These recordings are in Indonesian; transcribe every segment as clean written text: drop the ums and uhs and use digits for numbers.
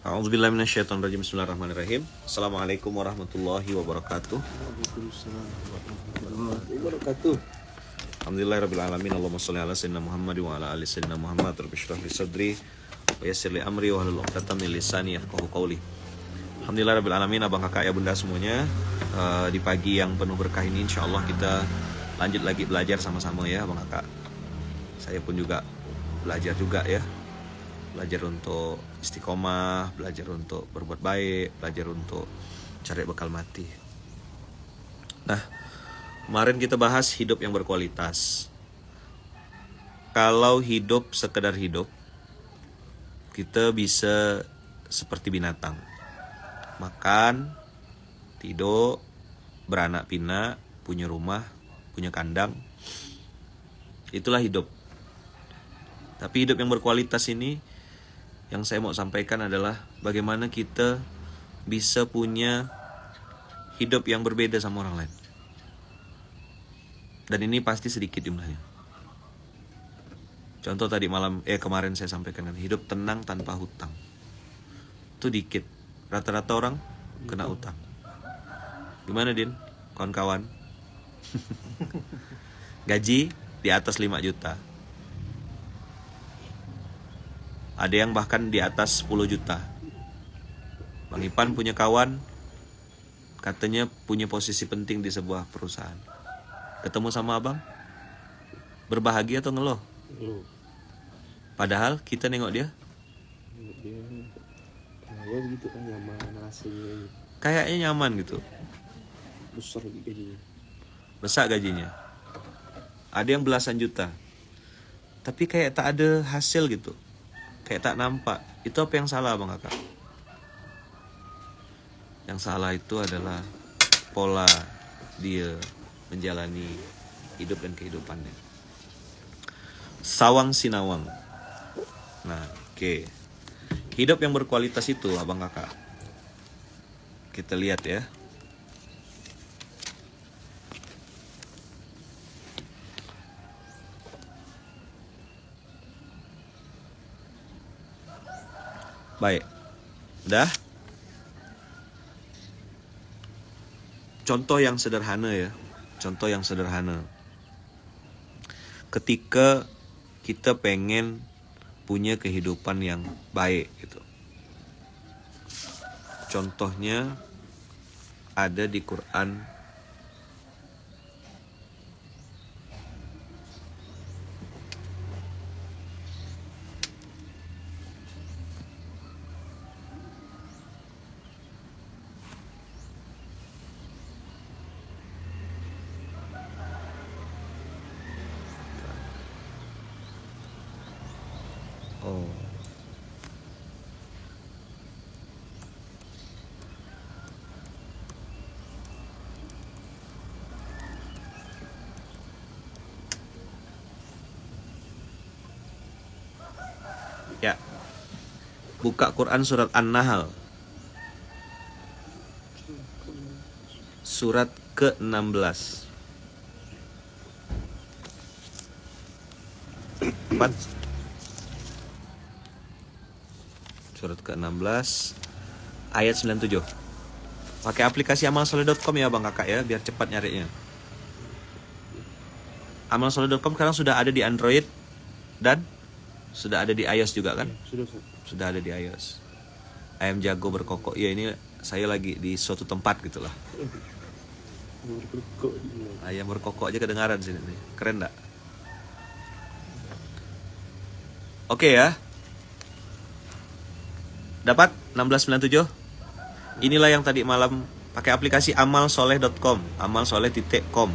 A'udzubillahi minasyaitonirrajim. Bismillahirrahmanirrahim. Assalamualaikum warahmatullahi wabarakatuh. Waalaikumsalam warahmatullahi wabarakatuh. Alhamdulillahirabbil alamin. Allahumma shalli ala sayyidina Muhammad wa ala ali sayyidina Muhammad. Rabbi shrah li sadri wa yassir li amri wa hlul 'uqdatam min lisani yafqahu qawli. Alhamdulillahirabbil alamin. Abang kakak ya bunda semuanya, di pagi yang penuh berkah ini insyaallah kita lanjut lagi belajar sama-sama ya abang kakak. Saya pun juga belajar juga ya. Belajar untuk istiqomah, belajar untuk berbuat baik, belajar untuk cari bekal mati. Nah, kemarin kita bahas hidup yang berkualitas. Kalau hidup sekedar hidup, kita bisa seperti binatang. Makan, tidur, beranak pinak, punya rumah, punya kandang. Itulah hidup. Tapi hidup yang berkualitas ini, yang saya mau sampaikan adalah bagaimana kita bisa punya hidup yang berbeda sama orang lain. Dan ini pasti sedikit jumlahnya. Contoh tadi kemarin saya sampaikan kan, hidup tenang tanpa hutang. Itu dikit. Rata-rata orang kena utang. Gimana Din? Kawan-kawan? Gaji di atas 5 juta. Ada yang bahkan di atas 10 juta. Bang Ipan punya kawan, katanya punya posisi penting di sebuah perusahaan. Ketemu sama abang, berbahagia atau ngeluh? Lu, Padahal kita nengok dia, dia kayak begitu kan, nyaman rasanya, kayaknya nyaman gitu. besar gajinya. Besar gajinya. Ada yang belasan juta. Tapi kayak tak ada hasil gitu. Kayak tak nampak. Itu apa yang salah abang kakak? Yang salah itu adalah pola dia menjalani hidup dan kehidupannya. Sawang sinawang. Nah, oke. Hidup yang berkualitas itu abang kakak, kita lihat ya. Baik. Udah? Contoh yang sederhana ya. Contoh yang sederhana. Ketika kita pengen punya kehidupan yang baik gitu. Contohnya ada di Quran. Oh. Ya. Buka Quran surat An-Nahl. Surat ke-16. 4. Surat ke-16 ayat 97. Pakai aplikasi amalsoleh.com ya Bang Kakak ya, biar cepat nyarinya. Amalsoleh.com sekarang sudah ada di Android dan sudah ada di iOS juga kan? Sudah. Sudah ada di iOS. Ayam jago berkokok. Ya ini saya lagi di suatu tempat gitulah. Ayam berkokok aja kedengaran sini nih. Keren enggak? Oke ya. Dapat 1697. Inilah yang tadi malam pakai aplikasi amalsoleh.com, amalsoleh.com.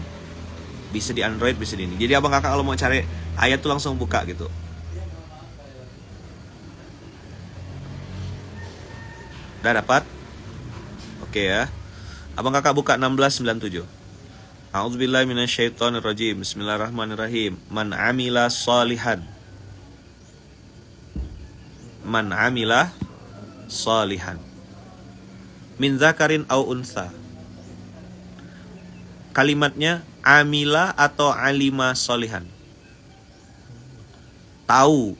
Bisa di Android, bisa di ini. Jadi abang kakak kalau mau cari ayat tuh langsung buka gitu. Udah dapat? Oke ya. Abang kakak buka 1697. A'udzubillahi minasyaitonirrajim. Bismillahirrahmanirrahim. Man amila salihan. Man amila salihan min zakarin au unsa. Kalimatnya amila atau alima solihan. Tahu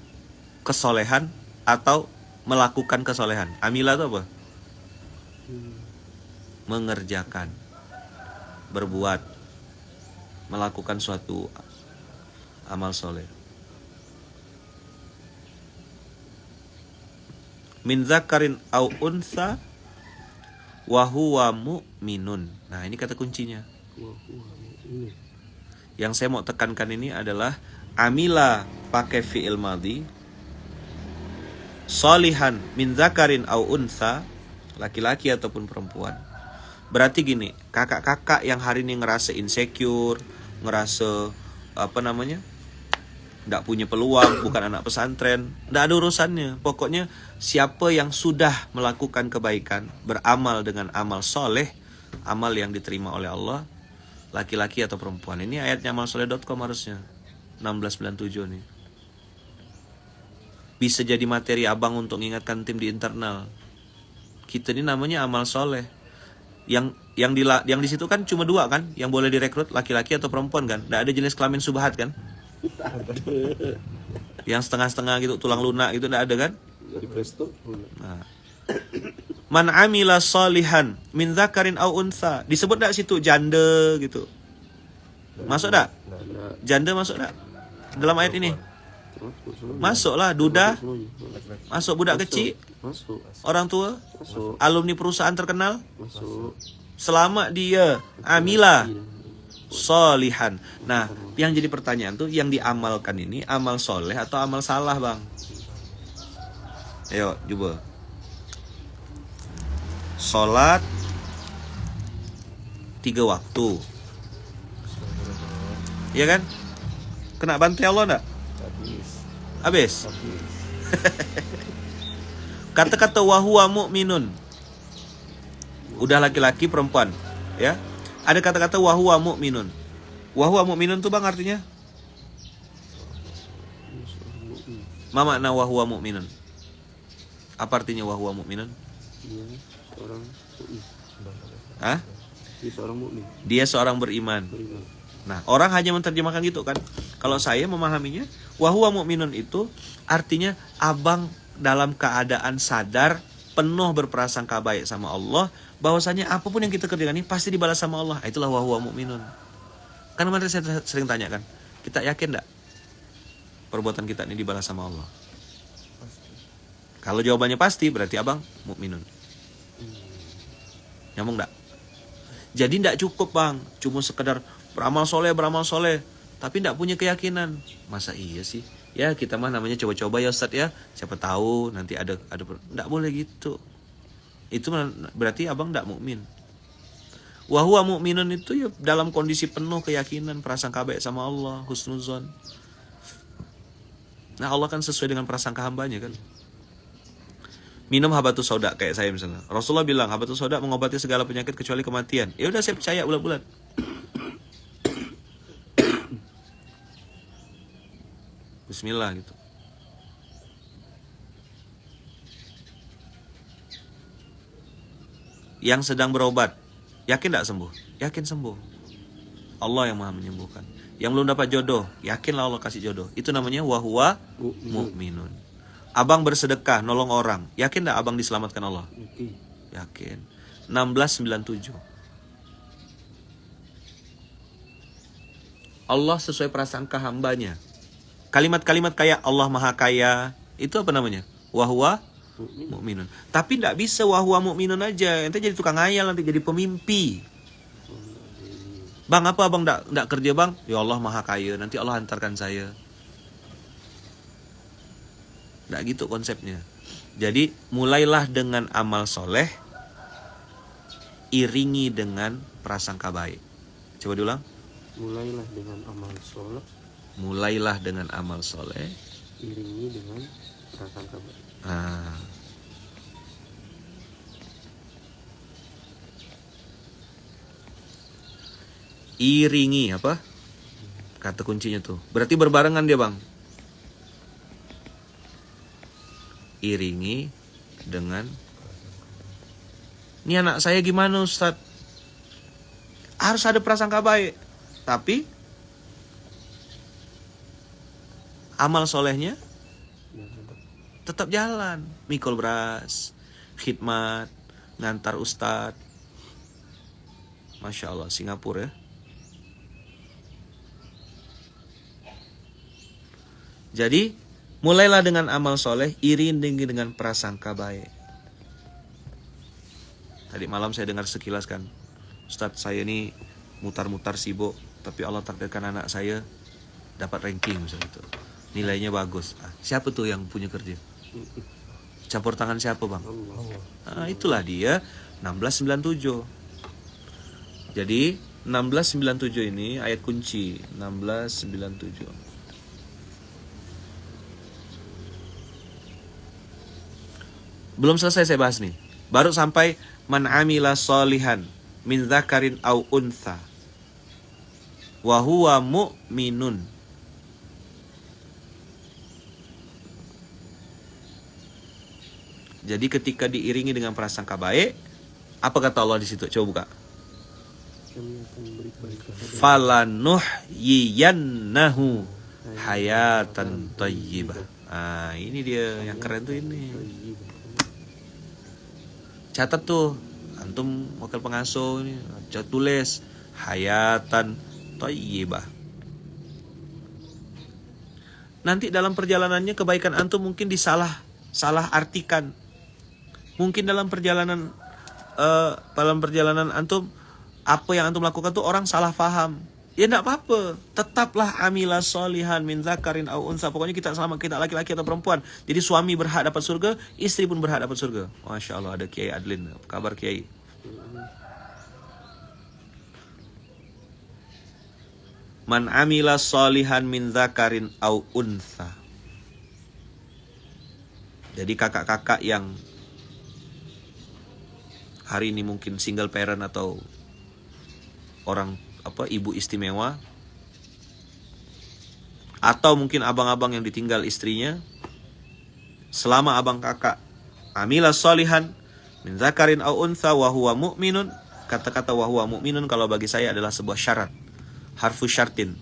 kesolehan atau melakukan kesolehan. Amila itu apa? Hmm. Mengerjakan, berbuat, melakukan suatu amal soleh. Min zakarin au unsa wa huwa mu'minun. Nah, ini kata kuncinya. Ini. Yang saya mau tekankan ini adalah amila pakai fi'il madhi, solihan min zakarin au unsa, laki-laki ataupun perempuan. Berarti gini, kakak-kakak yang hari ini ngerasa insecure, ngerasa nggak punya peluang, bukan anak pesantren, nggak ada urusannya. Pokoknya siapa yang sudah melakukan kebaikan, beramal dengan amal soleh, amal yang diterima oleh Allah, laki-laki atau perempuan. Ini ayatnya amalsoleh.com harusnya 1697 nih. Bisa jadi materi abang untuk mengingatkan tim di internal. Kita ini namanya amal soleh. Yang di situ kan cuma 2 kan, yang boleh direkrut, laki-laki atau perempuan kan. Nggak ada jenis kelamin subhat kan? Yang setengah-setengah gitu, tulang lunak gitu nggak ada kan? Di presto. Nah. Man amila solihan min zakarin au unsa. Disebut enggak situ janda gitu? Masuk enggak? Janda masuk enggak? Dalam ayat ini? Masuklah, duda. Masuk budak kecil. Masuk. Orang tua. Masuk. Alumni perusahaan terkenal. Masuk. Selama dia amila solihan. Nah, yang jadi pertanyaan tuh, yang diamalkan ini amal soleh atau amal salah, Bang? Ayo, coba. Sholat 3 waktu. Iya kan? Kena bantai Allah enggak? Habis. Kata-kata wahuwa mu'minun. Udah laki-laki perempuan, ya. Ada kata-kata wahuwa mu'minun. Wahuwa mu'minun tuh Bang artinya? Ma makna wahuwa mu'minun? Apa artinya wahuwa mu'minun? Dia seorang mukmin. Hah? Dia seorang mukmin. Dia seorang beriman. Beriman. Nah, orang hanya menerjemahkan gitu kan. Kalau saya memahaminya, wahuwa mu'minun itu artinya abang dalam keadaan sadar, penuh berprasangka baik sama Allah, bahwasanya apapun yang kita kerjakan ini pasti dibalas sama Allah. Itulah wahuwa mu'minun. Kan kemarin saya sering tanya kan, kita yakin enggak perbuatan kita ini dibalas sama Allah? Kalau jawabannya pasti, berarti abang mukminun. Nyambung enggak? Jadi enggak cukup Bang, cuma sekedar beramal soleh, tapi enggak punya keyakinan. Masa iya sih? Ya kita mah namanya coba-coba ya Ustadz ya. Siapa tahu nanti ada enggak boleh gitu. Itu berarti abang enggak mukmin. Wa huwa mu'minun itu ya dalam kondisi penuh keyakinan, prasangka baik sama Allah, husnuzon. Nah, Allah kan sesuai dengan prasangka hambanya kan. Minum habatus sauda kayak saya misalnya. Rasulullah bilang habatus sauda mengobati segala penyakit kecuali kematian. Ya udah saya percaya bulat-bulat. Bismillah gitu. Yang sedang berobat, yakin tidak sembuh? Yakin sembuh. Allah yang maha menyembuhkan. Yang belum dapat jodoh, yakinlah Allah kasih jodoh. Itu namanya wahuwa mu'minun. Abang bersedekah, nolong orang, yakin tidak abang diselamatkan Allah? Yakin. 1697. Allah sesuai prasangka hambanya. Kalimat-kalimat kayak Allah maha kaya, itu apa namanya? Wahuwa mu'minun. Tapi tidak bisa wahuwa mu'minun aja. Nanti jadi tukang ngayal, nanti jadi pemimpi. Bang, apa abang tidak kerja bang? Ya Allah maha kaya, nanti Allah hantarkan saya. Tidak gitu konsepnya. Jadi mulailah dengan amal soleh, iringi dengan prasangka baik. Coba diulang. Mulailah dengan amal soleh. Mulailah dengan amal soleh, Iringi dengan prasangka baik. Iringi apa? Kata kuncinya tuh. Berarti berbarengan dia bang. Iringi dengan, ini anak saya gimana Ustadz? Harus ada prasangka baik. Tapi amal solehnya tetap jalan. Mikul beras, khidmat, ngantar ustad. Masya Allah, Singapura ya. Jadi, mulailah dengan amal soleh, iringi dengan prasangka baik. Tadi malam saya dengar sekilas kan, Ustadz saya ini mutar-mutar sibuk, tapi Allah takdirkan anak saya dapat ranking misalnya itu. Nilainya bagus. Siapa tuh yang punya kerja? Campur tangan siapa bang? Itulah dia 1697. Jadi 1697 ini ayat kunci 1697. Belum selesai saya bahas nih. Baru sampai man amila solihan min dzakarin au untha wa huwa mu'minun. Jadi ketika diiringi dengan prasangka baik, apa kata Allah di situ? Coba buka. Kami akan berikan kepada Falanuhyiyannahu hayatan thayyibah. Ini dia yang keren tuh ini. Catat tuh, antum wakil pengasuh ini, tulis hayatan thayyibah. Nanti dalam perjalanannya kebaikan antum mungkin salah artikan. Mungkin dalam perjalanan antum, apa yang antum lakukan tuh orang salah paham. Ya enggak apa-apa, tetaplah amila solihan min zakarin au unsa. Pokoknya kita selama kita laki-laki atau perempuan. Jadi suami berhak dapat surga, istri pun berhak dapat surga. Masya Allah, ada Kiai Adlin. Apa kabar Kiai? Man amila solihan min zakarin au unsa. Jadi kakak-kakak yang hari ini mungkin single parent atau orang ibu istimewa, atau mungkin abang-abang yang ditinggal istrinya, selama abang kakak amila solihan min zakarin au untha wa huwa mu'minun, kata-kata wa huwa mu'minun kalau bagi saya adalah sebuah syarat, harfu syartin.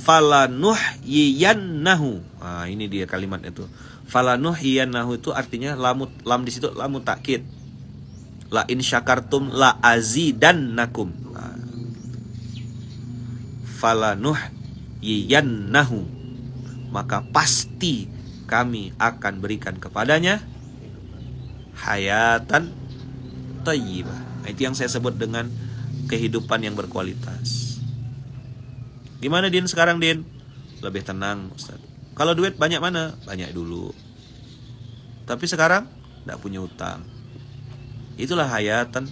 Falanuhyiyannahu. Ini dia kalimat itu. Falanuhyiyannahu itu artinya lam di situ lam takkid. La in syakartum la azidannakum. Falanuhyiyannahu, maka pasti kami akan berikan kepadanya hayatan thayyibah. Itu yang saya sebut dengan kehidupan yang berkualitas. Gimana Din sekarang Din? Lebih tenang Ustaz. Kalau duit banyak mana? Banyak dulu. Tapi sekarang tidak punya utang. Itulah hayatan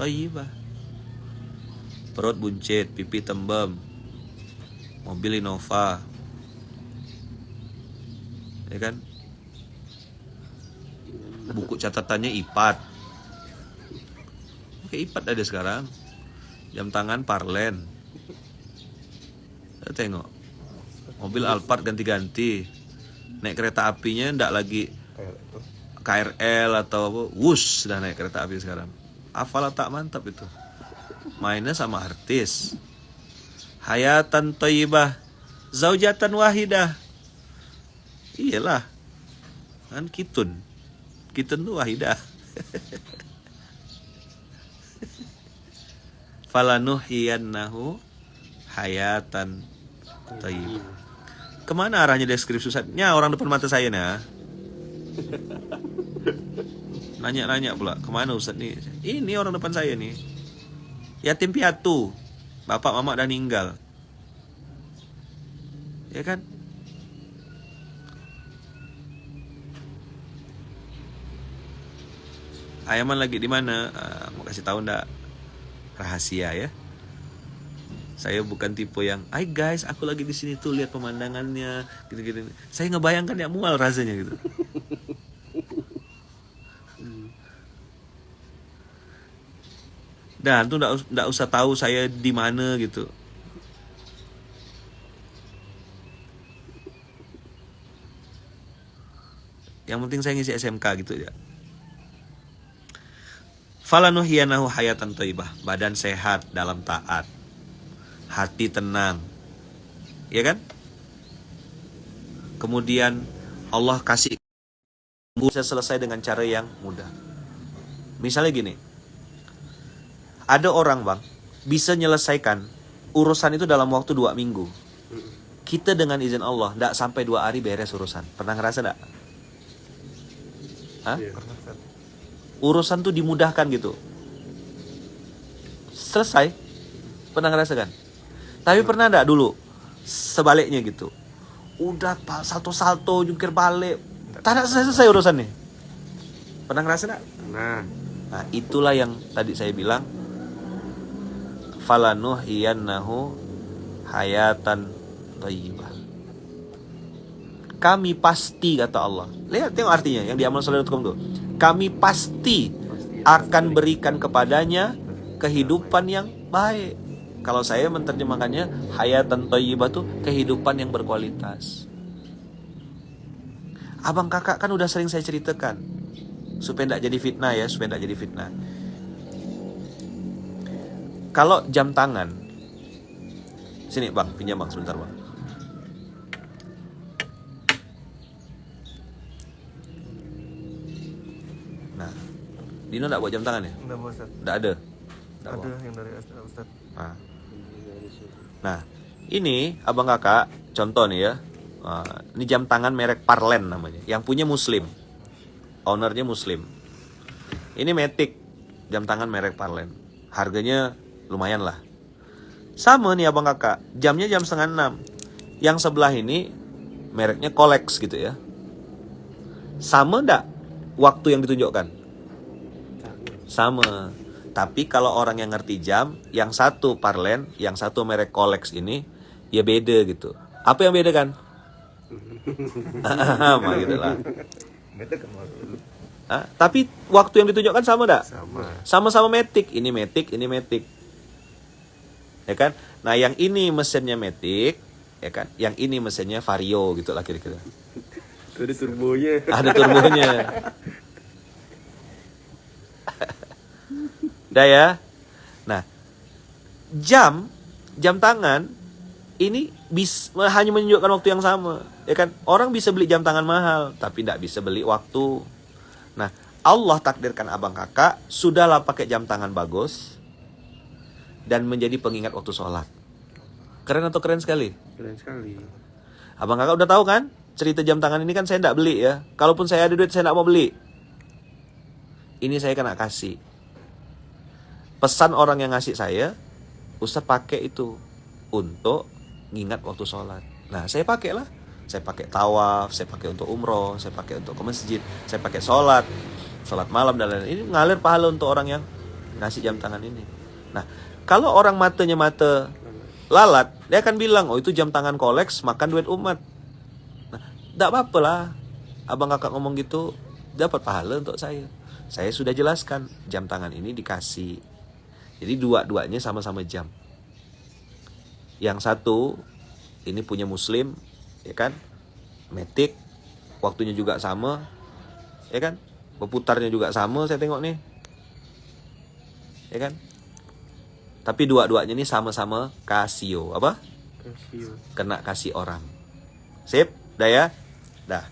thayyibah. Perut buncit, pipi tembem, mobil Innova, ya kan? Buku catatannya IPAD. Oke, IPAD ada sekarang. Jam tangan Parlen. Tengok, mobil Alphard ganti-ganti, naik kereta apinya ndak lagi KRL atau apa, Wus sudah naik kereta api sekarang. Apalah tak mantap itu, mainnya sama artis. Hayatan thayyibah, zaujatan wahidah. Iyalah, kan kitun tuh wahidah. Falanuhyiyannahu hayatan thayyibah. Kemana arahnya deskripsi Ustaznya? Orang depan mata saya nah. Nanya-nanya pula, kemana Ustaz nih? Ini orang depan saya nih. Yatim piatu. Bapak mama udah meninggal. Ya kan? Ayaman lagi di mana? Mau kasih tahu ndak? Rahasia ya. Saya bukan tipe yang, "Hai guys, aku lagi di sini tuh, lihat pemandangannya." Gitu-gitu. Saya ngebayangkan ya mual rasanya gitu. Dan tuh enggak usah tahu saya di mana gitu. Yang penting saya ngisi SMK gitu ya. Falanuhyanahu hayatan thayyibah, badan sehat dalam taat, hati tenang, ya kan? Kemudian Allah kasih bisa selesai dengan cara yang mudah. Misalnya gini, ada orang bang bisa menyelesaikan urusan itu dalam waktu 2 minggu. Kita dengan izin Allah tidak sampai 2 hari beres urusan. Pernah ngerasa tidak? Hah? Iya. Urusan tuh dimudahkan gitu, selesai. Pernah ngerasakan? Tapi pernah enggak dulu sebaliknya gitu, udah salto-salto jungkir balik, tak ada selesai urusan nih? Pernah ngerasa enggak? Nah itulah yang tadi saya bilang, falanuhyiyannahu hayatan thayyibah. Kami pasti, kata Allah. Lihat, tengok artinya yang di amalsoleh.com tuh. Kami pasti akan berikan kepadanya kehidupan yang baik. Kalau saya menerjemahkannya, hayatan thayyibah tuh kehidupan yang berkualitas. Abang kakak kan udah sering saya ceritakan, supaya tidak jadi fitnah ya, supaya tidak jadi fitnah. Kalau jam tangan, sini bang, pinjam bang sebentar bang. Nah, Dino enggak buat jam tangan ya? Enggak, Ustaz. Enggak ada. Ada yang dari Ustaz. Nah, ini abang kakak contoh nih ya. Ini jam tangan merek Parlen namanya. Yang punya Muslim, ownernya Muslim. Ini Matic, jam tangan merek Parlen. Harganya lumayan lah. Sama nih abang kakak, jamnya jam 5:30. Yang sebelah ini mereknya Colex gitu ya. Sama enggak waktu yang ditunjukkan? Sama. Tapi kalau orang yang ngerti jam, yang satu Parlen, yang satu merek Colex ini, ya beda gitu. Apa yang beda kan? Sama gitu lah. Tapi waktu yang ditunjukkan sama enggak? Sama. Sama-sama Matic. Ini Matic, ini Matic. Ya kan? Nah, yang ini mesinnya Matic, ya kan? Yang ini mesinnya Vario gitu lah kira-kira. Ada turbonya. Ada turbonya. Udah ya. Nah, jam tangan ini hanya menunjukkan waktu yang sama, ya kan? Orang bisa beli jam tangan mahal, tapi tidak bisa beli waktu. Nah, Allah takdirkan abang kakak sudahlah pakai jam tangan bagus dan menjadi pengingat waktu sholat. Keren atau keren sekali? Keren sekali. Abang kakak udah tahu kan? Cerita jam tangan ini kan saya tidak beli ya. Kalaupun saya ada duit, saya tidak mau beli. Ini saya kena kasih. Pesan orang yang ngasih saya, Ustaz pakai itu untuk ngingat waktu sholat. Nah, saya pakai lah. Saya pakai tawaf, saya pakai untuk umroh, saya pakai untuk ke masjid, saya pakai sholat malam dan lain-lain. Ini ngalir pahala untuk orang yang ngasih jam tangan ini. Nah, kalau orang matanya mata lalat, dia akan bilang, oh itu jam tangan Colex, makan duit umat. Nah, tidak apa-apa lah. Abang kakak ngomong gitu, dapat pahala untuk saya. Saya sudah jelaskan, jam tangan ini dikasih. Jadi dua-duanya sama-sama jam. Yang satu, ini punya Muslim, ya kan? Matic, waktunya juga sama, ya kan? Berputarnya juga sama, saya tengok nih. Ya kan? Tapi dua-duanya ini sama-sama Casio. Apa? Casio. Kena kasih orang. Sip? Dah ya? Dah.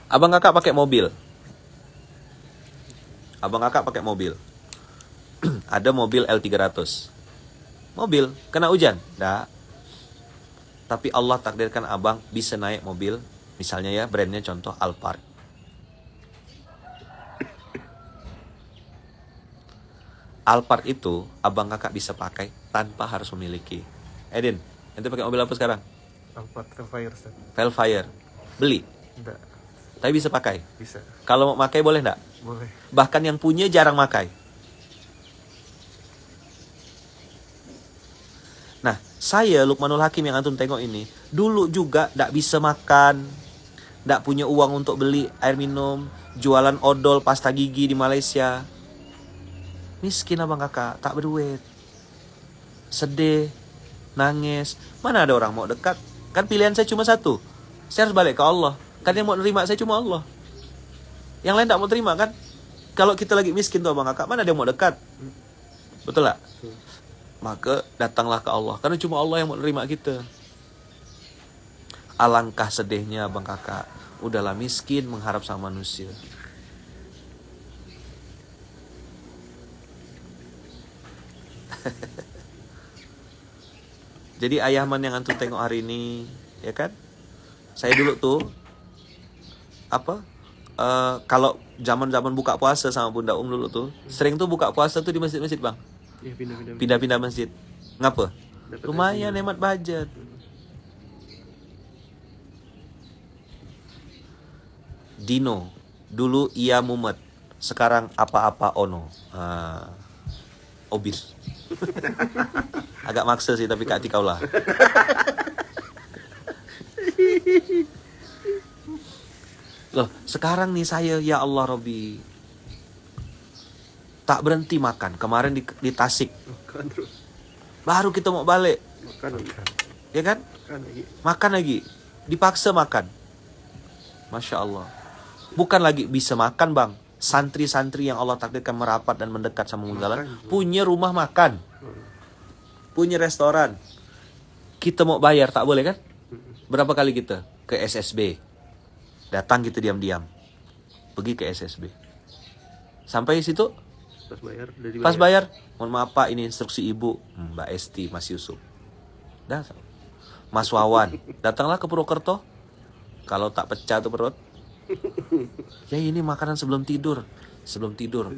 Abang kakak pakai mobil. Abang kakak pakai mobil. Ada mobil L300. Mobil, kena hujan? Dah. Tapi Allah takdirkan abang bisa naik mobil. Misalnya ya, brandnya contoh Alphard. Alphard itu abang kakak bisa pakai tanpa harus memiliki. Edin, ente pakai mobil apa sekarang? Alphard Velfire, Ustaz. Velfire. Beli? Enggak. Tapi bisa pakai? Bisa. Kalau mau pakai boleh enggak? Boleh. Bahkan yang punya jarang pakai. Nah, saya Lukmanul Hakim yang antum tengok ini, dulu juga enggak bisa makan, enggak punya uang untuk beli air minum, jualan odol pasta gigi di Malaysia. Miskin abang kakak, tak berduit. Sedih, nangis. Mana ada orang mau dekat? Kan pilihan saya cuma satu. Saya harus balik ke Allah. Kan yang mau nerima saya cuma Allah. Yang lain tak mau terima kan? kalau kita lagi miskin tuh abang kakak, mana ada yang mau dekat? Betul nggak? Maka datanglah ke Allah, karena cuma Allah yang mau nerima kita. Alangkah sedihnya abang kakak, udahlah miskin mengharap sama manusia. Jadi ayaman yang antum tengok hari ini, ya kan? Saya dulu tuh kalau zaman-zaman buka puasa sama Bunda dulu tuh, sering tuh buka puasa tuh di masjid-masjid, Bang. Ya, pindah-pindah. Pindah-pindah masjid. Ngapa? Dapat Lumayan hemat budget. Dino, dulu ia mumet, sekarang apa-apa ono. Obis. Agak maksa sih, tapi kak tikau lah. Loh, sekarang nih saya, ya Allah Robbi, tak berhenti makan. Kemarin di Tasik, Makan terus. baru kita mau balik, Makan lagi. ya kan? Makan lagi. Makan lagi, dipaksa makan. Masya Allah. Bukan lagi bisa makan, Bang. Santri-santri yang Allah takdirkan merapat dan mendekat sama Munzalan, punya rumah makan, punya restoran. Kita mau bayar, tak boleh kan? Berapa kali kita ke SSB? Datang kita diam-diam, pergi ke SSB. Sampai situ, Pas bayar udah dibayar. pas bayar, mohon maaf Pak, ini instruksi Ibu, Mbak Esti, Mas Yusuf. Dah, Mas Wawan, datanglah ke Purwokerto. Kalau tak pecah tuh perut, ya ini makanan sebelum tidur. Sebelum tidur,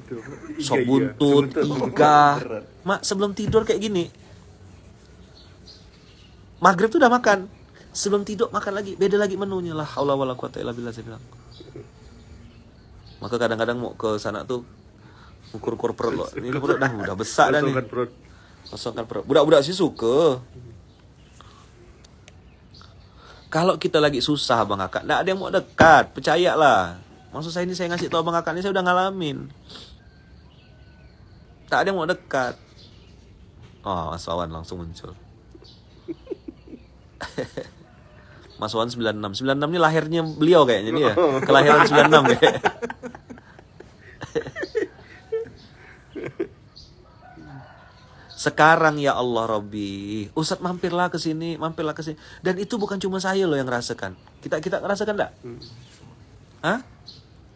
sop buntut, iga. Mak, sebelum tidur kayak gini. Maghrib tuh udah makan. Sebelum tidur makan lagi, beda lagi menunya. La haula wala quwata illa billah, saya bilang. Maka kadang-kadang mau ke sana tuh ukur-ukur perut loh. Ini perut udah besar dah nih. Kosongkan perut. Kosongkan perut. Budak-budak sih suka. Kalau kita lagi susah Bang Kakak, nggak ada yang mau dekat, percayalah. Maksud saya ini, saya ngasih tahu Bang Kakak ini, saya udah ngalamin. Tak ada yang mau dekat. Oh, Mas Wawan langsung muncul. Mas Wawan 96. 96 ini lahirnya beliau kayaknya nih ya. Kelahiran 96 kayak. Sekarang ya Allah Robbi, Ustadz mampirlah ke sini, mampirlah ke sini. Dan itu bukan cuma saya loh yang ngerasakan. Kita ngerasakan enggak? Hah?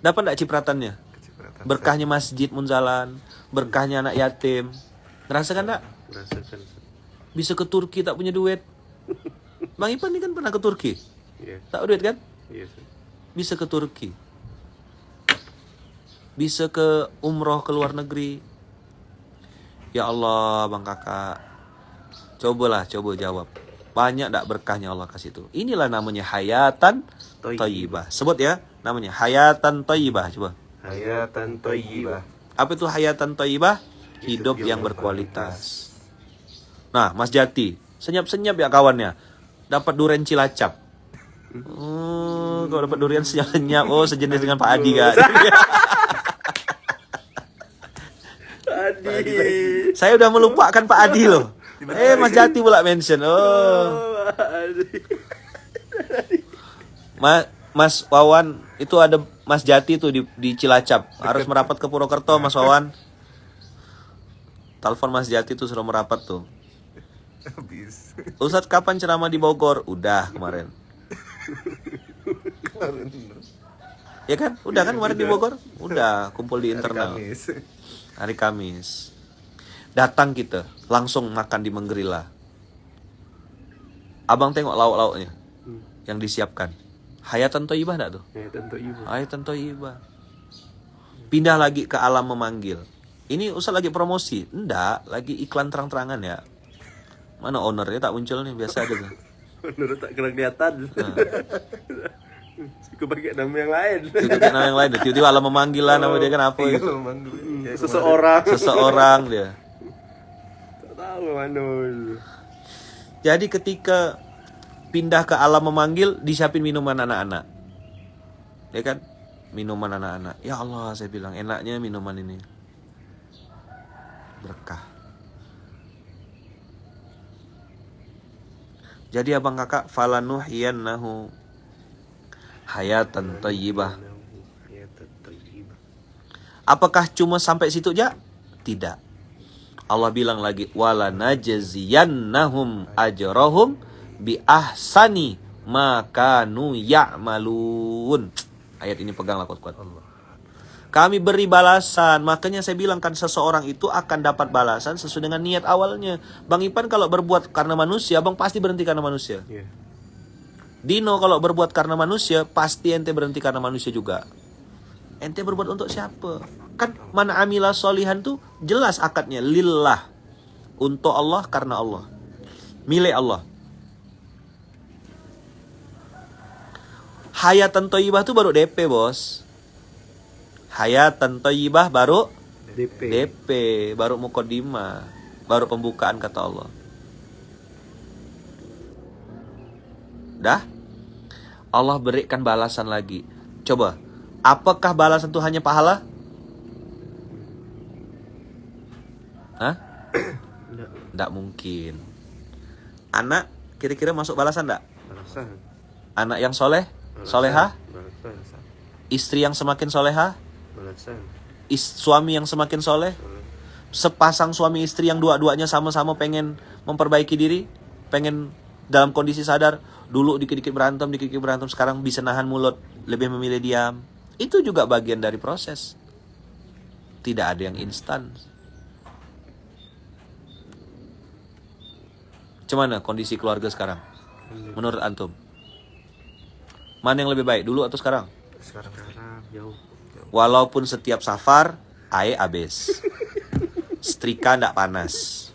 Dapat enggak cipratannya? Kecipratan. Berkahnya masjid Munzalan, berkahnya anak yatim. Ngerasakan enggak? Merasakan. Bisa ke Turki tak punya duit. Bang Ipan ini kan pernah ke Turki. Iya. Tak duit kan? Iya. Bisa ke Turki. Bisa ke umroh ke luar negeri. Ya Allah Bang Kakak, coba jawab. Banyak tak berkahnya Allah kasih itu. Inilah namanya hayatan thayyibah. Sebut ya, namanya hayatan thayyibah. Coba. Hayatan thayyibah. Apa itu hayatan thayyibah? Hidup yang berkualitas. Nah, Mas Jati, senyap-senyap ya kawannya. Dapat durian Cilacap. Kalau dapat durian senyap-senyap, oh sejenis dengan Pak Adi kan. Adi. Saya udah melupakan Pak Adi loh. Mas Jati pula mention. Oh. Mas Wawan, itu ada Mas Jati tuh di Cilacap. Harus merapat ke Purwokerto, Mas Wawan. Telepon Mas Jati tuh suruh merapat tuh. Habis. Ustadz kapan ceramah di Bogor? Udah kemarin. Ya kan? Udah kan kemarin di Bogor? Udah kumpul di internal. Hari Kamis. Datang kita, langsung makan di Menggerila. Abang tengok lauk-lauknya yang disiapkan. Hayatan Thayyibah enggak tuh? Hayatan thayyibah. Hayatan Thayyibah. Pindah lagi ke Alam Memanggil. Ini Ustaz lagi promosi? Enggak, lagi iklan terang-terangan ya. Mana ownernya tak muncul nih, biasa aja tuh. Menurut tak kena kelihatan. Suka pakai nama yang lain. Tiba-tiba nama yang lain, tiba-tiba Alam Memanggil lah nama dia kan apa Iya, gitu. Seseorang. Dia. Tak tahu mana. Jadi ketika pindah ke Alam Memanggil, disiapin minuman anak-anak. Ya kan? Minuman anak-anak. Ya Allah, saya bilang enaknya minuman ini. Berkah. Jadi abang kakak, falanuhyiyannahu hayatan thayyibah. Hayatan thayyibah. Apakah cuma sampai situ aja? Tidak. Allah bilang lagi, wala najziyannahum ajrahum bi ahsani ma kanu ya'malun. Ayat ini peganglah kuat-kuat. Kami beri balasan. Makanya saya bilang kan seseorang itu akan dapat balasan sesuai dengan niat awalnya. Bang Ipan kalau berbuat karena manusia, Bang pasti berhenti karena manusia. Iya. Dino kalau berbuat karena manusia, pasti ente berhenti karena manusia juga. Ente berbuat untuk siapa? Kan mana amila solihan tuh jelas akadnya. Lillah. Untuk Allah, karena Allah. Milik Allah. Hayatan Thayyibah tuh baru DP, bos. Hayatan Thayyibah baru DP, baru muqaddimah, baru pembukaan kata Allah. Dah? Allah berikan balasan lagi. Coba, apakah balasan itu hanya pahala? Hah? Nggak mungkin. Anak kira-kira masuk balasan nggak? Balasan. Anak yang soleh, solehah? Balasan. Istri yang semakin solehah? Balasan. Suami yang semakin soleh? Sepasang suami istri yang dua-duanya sama-sama pengen memperbaiki diri, pengen dalam kondisi sadar, dulu dikit-dikit berantem, sekarang bisa nahan mulut, lebih memilih diam. Itu juga bagian dari proses. Tidak ada yang instan. Gimana kondisi keluarga sekarang? Menurut antum? Mana yang lebih baik, dulu atau sekarang? Sekarang jauh. Walaupun setiap safar, air habis. Setrika ndak panas.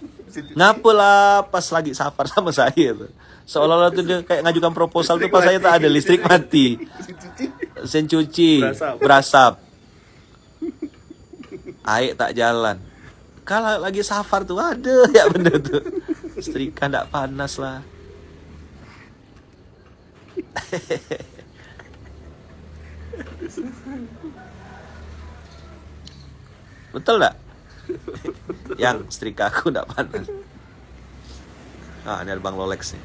Ngapalah pas lagi safar sama saya tuh. Seolah-olah tuh dia kayak ngajukan proposal tuh pas saya tak ada, listrik mati. Mesin cuci, berasap. Air tak jalan. Kalau lagi safar tuh ada ya bener tuh. Setrika ndak panas lah. Betul nggak? Yang setrika aku nggak panas. Ah, ini ada Bang Lolex nih.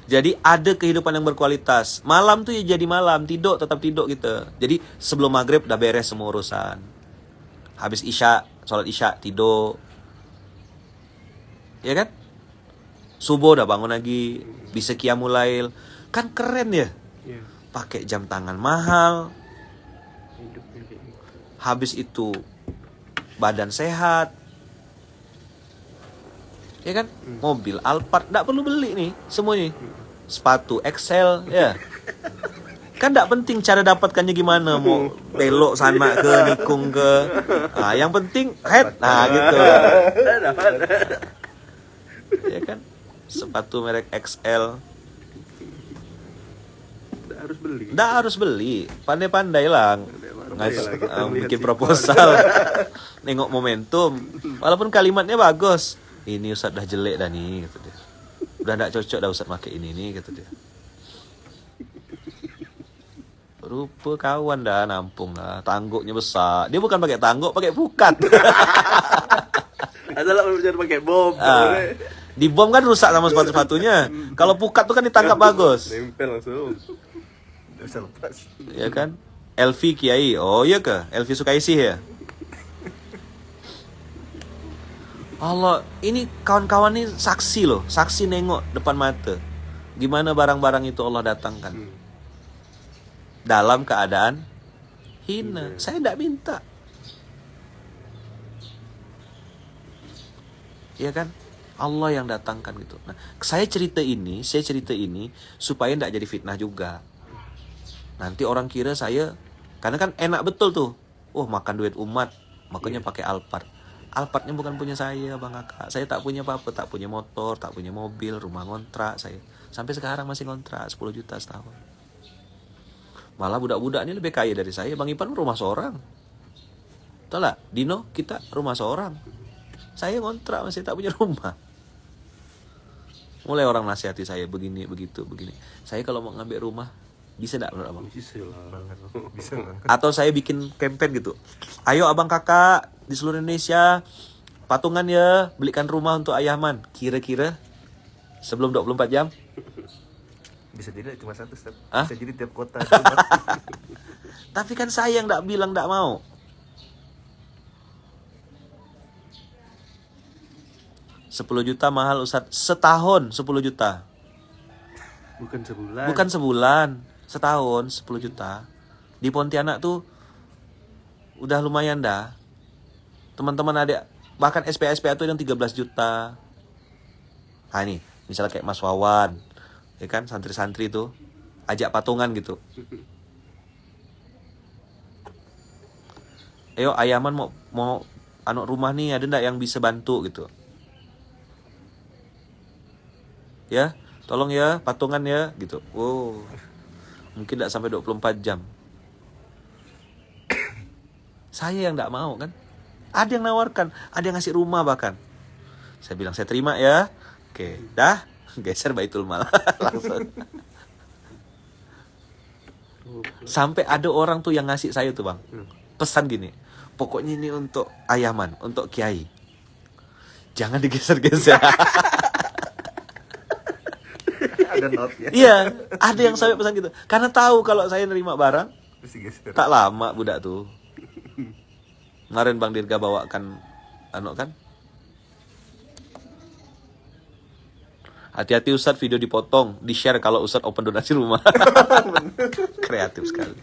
Jadi ada kehidupan yang berkualitas. Malam tuh ya jadi malam, tidur tetap tidur gitu. Jadi sebelum maghrib udah beres semua urusan. Habis isya, sholat isya tidur. Ya kan? Subuh udah bangun lagi, bisa qiyamul lail. Kan keren ya? Iya. Pakai jam tangan mahal. Hidupnya kayak gitu. Habis itu badan sehat. Ya kan? Mobil Alphard nggak perlu beli nih semuanya. Sepatu Excel ya. Kan nggak penting cara dapatkannya gimana, mau belok sana ke nikung ke. Nah, yang penting head. Nah, gitu. Ya kan? Sepatu merek XL. Nggak harus beli. Pandai-pandai lah. Bikin proposal. Nengok momentum. Walaupun kalimatnya bagus. Ini Ustaz dah jelek dah nih, kata dia. Udah nggak cocok dah Ustaz pakai ini nih, kata dia. Rupa kawan dah, nampung lah. Tangguknya besar. Dia bukan pakai tangguk, pakai pukat. Adalah jangan pakai bom. Di bom kan rusak sama sepatu-sepatunya. Kalau pukat tuh kan ditangkap bagus. Nempel langsung. Nggak bisa lepas. Ya kan? LV Kiai. Oh iya ke? LV Sukaisih ya? Allah, ini kawan-kawan ini saksi loh. Saksi nengok depan mata. Gimana barang-barang itu Allah datangkan. Dalam keadaan hina. Saya tidak minta. Ya kan? Allah yang datangkan gitu. Nah, saya cerita ini supaya tidak jadi fitnah juga. Nanti orang kira saya, karena kan enak betul tuh. Oh, makan duit umat, makanya pakai Alphard. Alphardnya bukan punya saya, Bang Kakak. Saya tak punya apa-apa, tak punya motor, tak punya mobil, rumah ngontrak saya. Sampai sekarang masih ngontrak 10 juta setahun. Malah budak-budak ini lebih kaya dari saya. Bang Ipan rumah seorang. Tahu lah, Dino kita rumah seorang. Saya ngontrak masih tak punya rumah. Mulai orang nasihati saya begini, begitu, begini. Saya kalau mau ngambil rumah, bisa enggak menurut Abang? Bisa lah. Bisa lah. Atau saya bikin campaign gitu. Ayo Abang Kakak di seluruh Indonesia, patungan ya, belikan rumah untuk Ayahman. Kira-kira sebelum 24 jam Bisa jadi cuma satu, Ustaz. Hah? Bisa jadi tiap kota ada rumah. Tapi kan saya yang bilang nggak mau. Rp10 juta mahal Ustadz. Setahun 10 juta. Bukan sebulan. Bukan sebulan. Setahun 10 juta. Di Pontianak tuh udah lumayan dah. Teman-teman adik, bahkan SPA tuh yang 13 juta. Nah ini, misalnya kayak Mas Wawan, ya kan, santri-santri tuh ajak patungan gitu. Ayo Ayaman mau anak rumah nih, ada ndak yang bisa bantu gitu. Ya, tolong ya patungan ya gitu. Wow. Mungkin ndak sampai 24 jam. Saya yang ndak mau kan. Ada yang nawarkan, ada yang ngasih rumah bahkan. Saya bilang saya terima ya. Oke, dah geser Baitul Mal langsung. Sampai ada orang tuh yang ngasih saya tuh bang, pesan gini, pokoknya ini untuk Ayaman, untuk Kiai, jangan digeser-geser. Ada notnya. Iya, ada yang sampai pesan gitu, karena tahu kalau saya nerima barang, Terus digeser. tak lama budak tuh. Kemarin Bang Dirga bawakan, kan? Hati-hati Ustadz, video dipotong, di-share kalau Ustadz open donasi rumah. Kreatif sekali.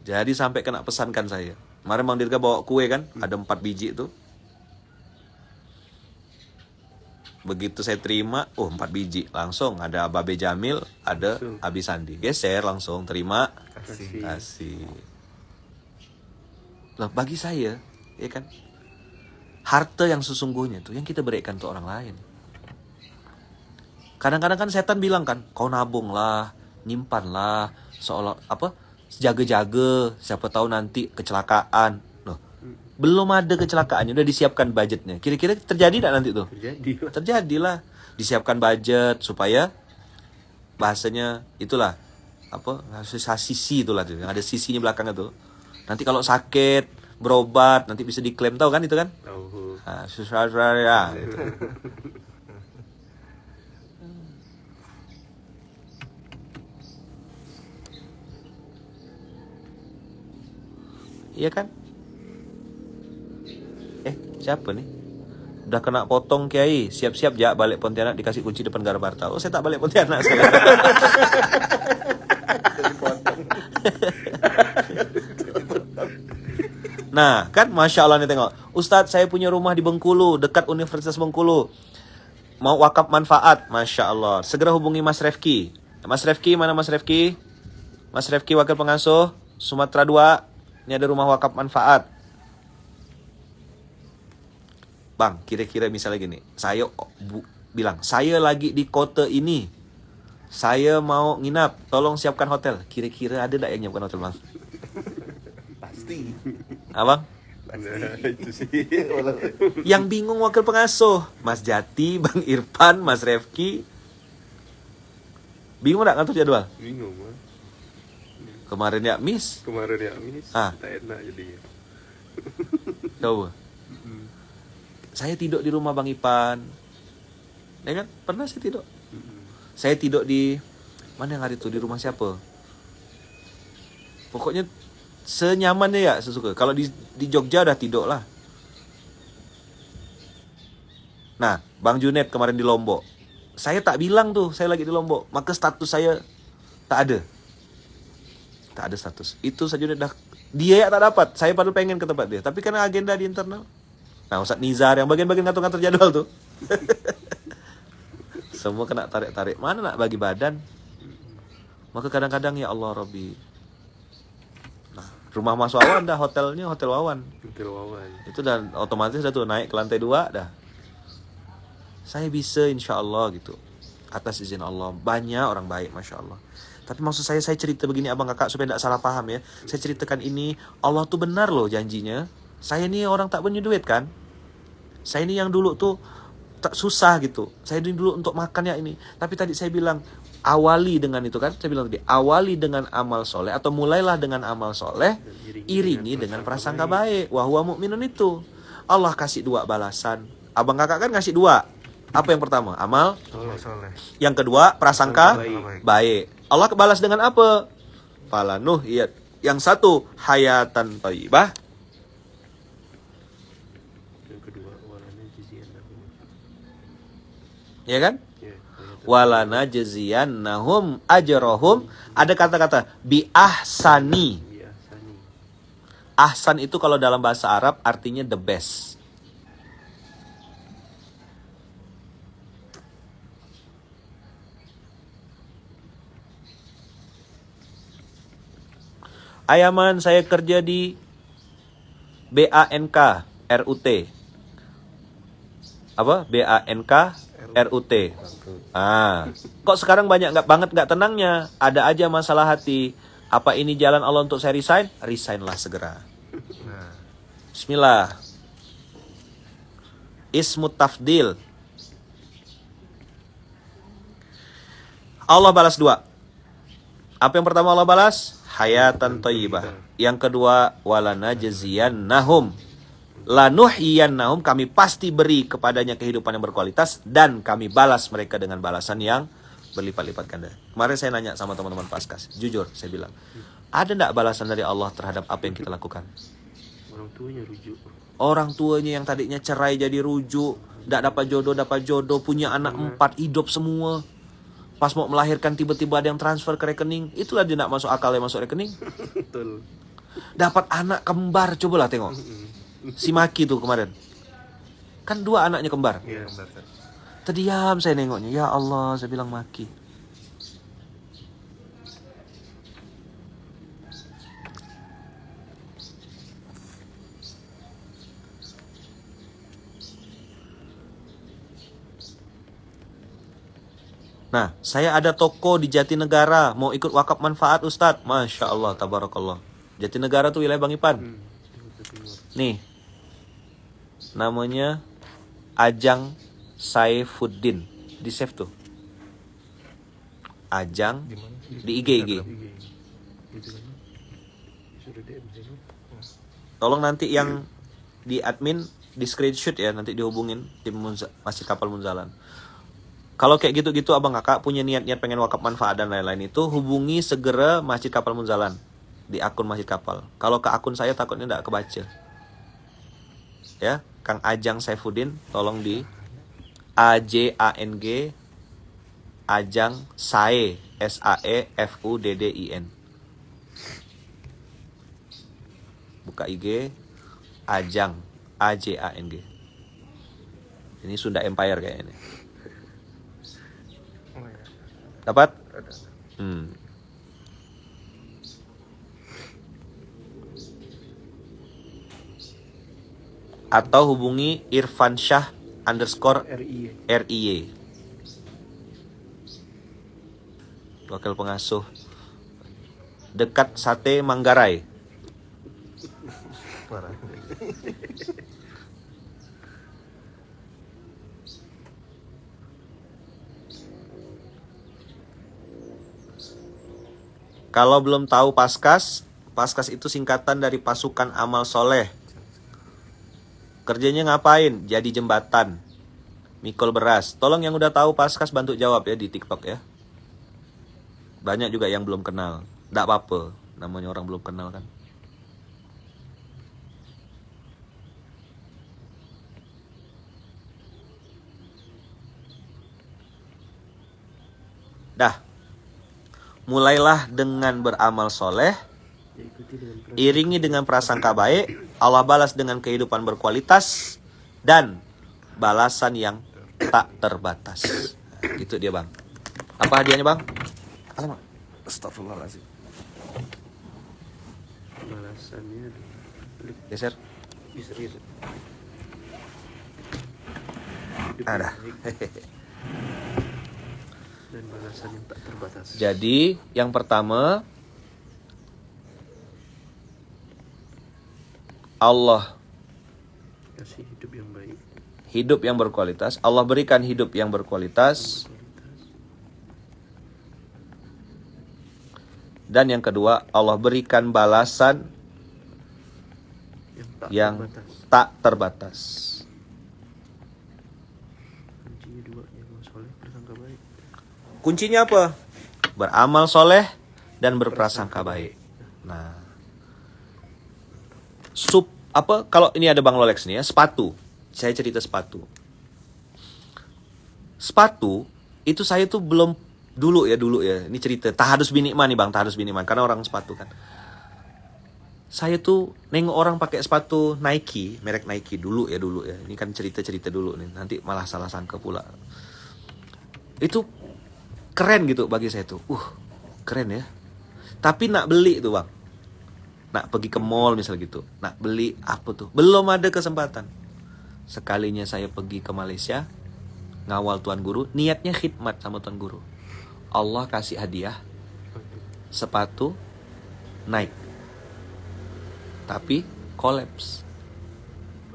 Jadi sampai kena pesankan saya. Kemarin Bang Dirga bawa kue kan, ada 4 biji itu. Begitu saya terima, 4 biji. Langsung ada Babe Jamil, ada Abi Sandi. Geser langsung, terima. Kasih. Loh, bagi saya, ya kan, harta yang sesungguhnya itu yang kita berikan untuk orang lain. Kadang-kadang kan setan bilang kan, kau nabung lah, nyimpan lah, seolah jaga-jaga, siapa tahu nanti kecelakaan. Loh, belum ada kecelakaannya, udah disiapkan budgetnya. Kira-kira terjadi tidak nanti tuh? Terjadilah. Disiapkan budget supaya bahasanya itulah sisi itulah tuh, yang ada sisinya belakangnya tuh. Nanti kalau sakit berobat nanti bisa diklaim, tahu kan itu kan? Tahu. Nah, susah ya gitu. Iya kan? Siapa nih? Udah kena potong Kiai, siap-siap ya balik Pontianak, dikasih kunci depan Garbarta. Oh, saya tak balik Pontianak sekarang. Nah, kan Masya Allah nih tengok. Ustadz, saya punya rumah di Bengkulu, dekat Universitas Bengkulu. Mau wakaf manfaat, Masya Allah. Segera hubungi Mas Refki. Mas Refki, mana Mas Refki? Mas Refki, wakil pengasuh Sumatera 2. Ini ada rumah wakaf manfaat. Bang, kira-kira misalnya gini. Saya bilang, saya lagi di kota ini. Saya mau nginap, tolong siapkan hotel. Kira-kira ada tak yang nyiapkan hotel, Bang? Pasti. Abang? Nah, itu sih. Yang bingung wakil pengasuh, Mas Jati, Bang Irfan, Mas Refki. Bingung gak ngatur jadwal? Bingung, Mas. Kemarin ya miss. Tak enak jadinya. Coba. Saya tidur di rumah Bang Ipan. Ya kan? Pernah saya tidur. Saya tidur di mana yang hari itu, di rumah siapa? Pokoknya senyamannya ya sesuka. Kalau di Jogja udah tidur lah. Nah, Bang Junet kemarin di Lombok. Saya tak bilang tuh saya lagi di Lombok, maka status saya tak ada. Tak ada status. Itu saja udah dia ya tak dapat. Saya padahal pengen ke tempat dia, tapi karena agenda di internal. Nah, Ustadz Nizar yang bagian-bagian ngatur-ngatur jadwal tuh. Semua kena tarik-tarik. Mana nak bagi badan? Maka kadang-kadang ya Allah Rabbi. Nah, rumah Mas Wawan dah, hotelnya Hotel Wawan. Hotel Wawan. Itu dan otomatis dah tuh naik ke lantai 2 dah. Saya bisa insya Allah gitu. Atas izin Allah. Banyak orang baik, Masya Allah. Tapi maksud saya cerita begini abang kakak supaya tidak salah paham ya. Saya ceritakan ini, Allah tuh benar loh janjinya. Saya ini orang tak punya duit kan. Saya ini yang dulu tuh tak susah gitu. Saya ini dulu untuk makan ya ini. Tapi tadi saya bilang, awali dengan itu kan. Saya bilang tadi, awali dengan amal soleh. Atau mulailah dengan amal soleh. Iringi dengan prasangka baik. Wa huwa mu'minun itu. Allah kasih 2 balasan. Abang kakak kan ngasih 2. Apa yang pertama? Amal. Soleh. Yang kedua, prasangka Baik. baik. Allah balas dengan apa? Falanuhyiyat. Yang satu, hayatan thayyibah. Yang kedua, walana jazian lahum. Ya kan? Ya, Walana jaziyannahum ajrahum. Ada kata-kata bi ahsani. biasani. Ahsan itu kalau dalam bahasa Arab artinya the best. Ayaman, saya kerja di BANK RUT. Apa? BANK RUT. Kok sekarang banyak nggak tenangnya? Ada aja masalah hati. Apa ini jalan Allah untuk saya resign? Resignlah segera. Bismillah. Ismut tafdil. Allah balas dua. Apa yang pertama Allah balas? Hayatan thayyibah. Yang kedua, walana jaziyannahum. Lanuhyiyannahum, kami pasti beri kepadanya kehidupan yang berkualitas dan kami balas mereka dengan balasan yang berlipat-lipat ganda. Kemarin saya nanya sama teman-teman Paskas, jujur saya bilang, ada enggak balasan dari Allah terhadap apa yang kita lakukan? Orang tuanya rujuk. Orang tuanya yang tadinya cerai jadi rujuk, enggak dapat jodoh, punya anak 4, hidup semua. Pas mau melahirkan tiba-tiba ada yang transfer ke rekening, itulah dia enggak masuk akal yang masuk rekening. Betul. Dapat anak kembar, cobalah tengok. Si Maki tuh kemarin. Kan 2 anaknya kembar. Iya, benar. Terdiam saya nengoknya. Ya Allah, saya bilang Maki. Nah, saya ada toko di Jatinegara. Mau ikut wakaf manfaat Ustadz. Masya Allah, tabarakallah. Jatinegara tuh wilayah Bang Ipan. Nih. Namanya Ajang Saifuddin. Di save tuh. Ajang. Di IG. Itu kan. Sudah DM sini. Tolong nanti yang di admin di screenshot ya, nanti dihubungin tim Masjid Kapal Munzalan. Kalau kayak gitu-gitu abang kakak punya niat-niat pengen wakaf manfaat dan lain-lain itu, hubungi segera Masjid Kapal Munzalan di akun Masjid Kapal. Kalau ke akun saya takutnya nggak kebaca. Ya, Kang Ajang Saifuddin, tolong di AJANG Ajang Sae SAEFUDDIN. Buka IG Ajang AJANG. Ini Sunda Empire kayaknya. Dapat? Atau hubungi Irfan Syah _RIY. Wakil pengasuh dekat Sate Manggarai. Kalau belum tahu Paskas, Paskas itu singkatan dari Pasukan Amal Soleh. Kerjanya ngapain? Jadi jembatan. Mikul beras. Tolong yang udah tahu Paskas bantu jawab ya di TikTok ya. Banyak juga yang belum kenal. Nggak apa-apa, namanya orang belum kenal kan. Dah. Mulailah dengan beramal soleh, iringi dengan prasangka baik, Allah balas dengan kehidupan berkualitas, dan balasan yang tak terbatas. Gitu dia bang. Apa hadiahnya bang? Alamak. Astagfirullahaladzim. Balasannya Geser. bisa gitu. Ada. Dan balasan yang tak terbatas. Jadi yang pertama, Allah Kasih hidup yang baik. Hidup yang berkualitas. Allah berikan hidup yang berkualitas. Dan yang kedua, Allah berikan balasan yang tak terbatas. Kuncinya Kuncinya apa? Beramal soleh dan berprasangka baik. Nah, kalau ini ada Bang Lolex nih ya, sepatu. Saya cerita sepatu. Sepatu itu saya tuh belum dulu ya. Ini cerita tahadus binikman nih Bang, tahadus binikman karena orang sepatu kan. Saya tuh nengok orang pakai sepatu Nike, merek Nike dulu ya. Ini kan cerita-cerita dulu nih. Nanti malah salah sangka pula. Itu keren gitu bagi saya tuh. Keren ya. Tapi nak beli tuh Bang. Nak pergi ke mall misal gitu. Nak beli apa tuh? Belum ada kesempatan. Sekalinya saya pergi ke Malaysia, ngawal Tuan Guru, niatnya khidmat sama Tuan Guru. Allah kasih hadiah sepatu Nike. Tapi kolaps.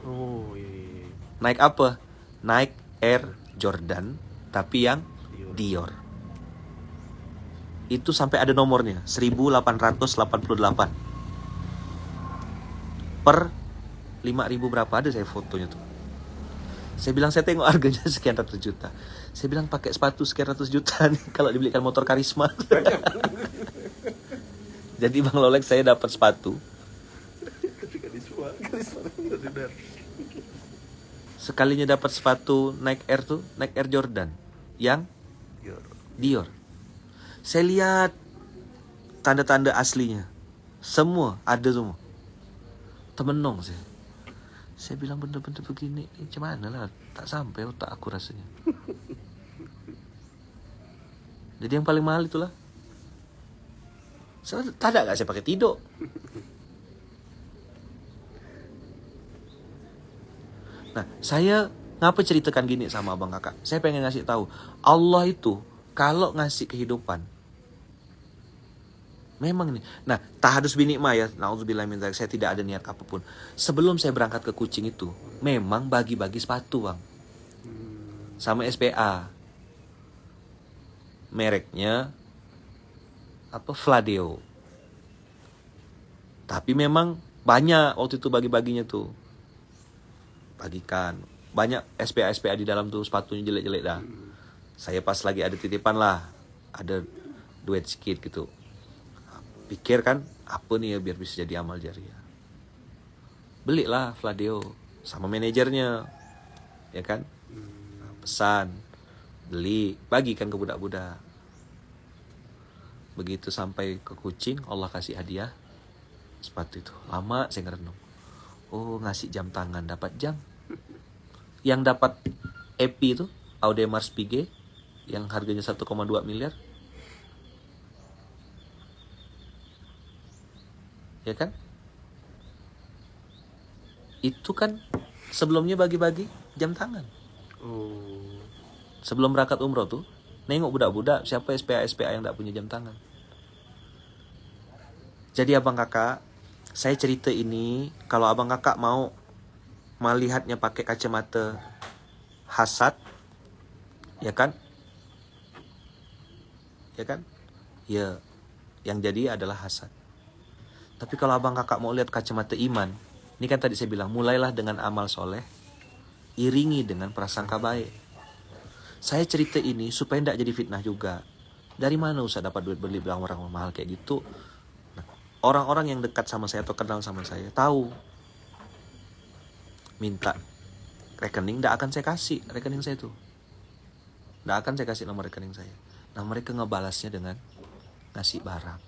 Oh iya. Nike apa? Nike Air Jordan, tapi yang Dior. Itu sampai ada nomornya, 1888. Per 5.000 berapa ada saya fotonya tuh. Saya bilang saya tengok harganya sekian ratus juta. Saya bilang pakai sepatu sekian ratus juta nih kalau dibelikan motor Karisma. Jadi Bang Lolex saya dapat sepatu. Sekalinya dapat sepatu Nike Air tuh, Nike Air Jordan yang Dior. Saya lihat tanda-tanda aslinya. Semua ada semua. Temenong saya. Saya bilang benda-benda begini, macam mana lah, tak sampai otak aku rasanya. Jadi yang paling mahal itulah. Tak ada gak saya pakai tidur. Nah, saya ngapa ceritakan gini sama abang kakak? Saya pengen ngasih tahu, Allah itu kalau ngasih kehidupan, memang nih. Nah, tahadus binikmah ya, na'udzubillah min dzalik, saya tidak ada niat apapun. Sebelum saya berangkat ke Kucing itu, memang bagi-bagi sepatu, Bang. Sama SPA. Mereknya apa? Fladeo. Tapi memang banyak waktu itu bagi-baginya tuh. Bagikan. Banyak SPA di dalam tuh, sepatunya jelek-jelek dah. Saya pas lagi ada titipan lah, ada duit sedikit gitu. Pikir kan, apa nih ya biar bisa jadi amal jariah. Belilah Fladeo sama manajernya, ya kan? Pesan, beli, bagikan ke budak-budak. Begitu sampai ke Kucing, Allah kasih hadiah sepatu itu. Lama saya ngerenung. Oh, ngasih jam tangan, dapat jam. Yang dapat EP itu, Audemars Piguet, yang harganya 1,2 miliar. Ya kan? Itu kan sebelumnya bagi-bagi jam tangan. Oh. Sebelum berangkat umroh tuh, nengok budak-budak siapa SPA yang tak punya jam tangan. Jadi abang kakak, saya cerita ini kalau abang kakak mau melihatnya pakai kacamata hasad, ya kan? Ya kan? Ya, yang jadi adalah hasad. Tapi kalau abang kakak mau lihat kacamata iman, ini kan tadi saya bilang, mulailah dengan amal soleh, iringi dengan prasangka baik. Saya cerita ini supaya tidak jadi fitnah juga. Dari mana usah dapat duit beli barang orang mahal kayak gitu? Nah, orang-orang yang dekat sama saya atau kenal sama saya tahu. Minta rekening, tidak akan saya kasih rekening saya tuh. Tidak akan saya kasih nomor rekening saya. Nah, mereka ngebalasnya dengan ngasih barang.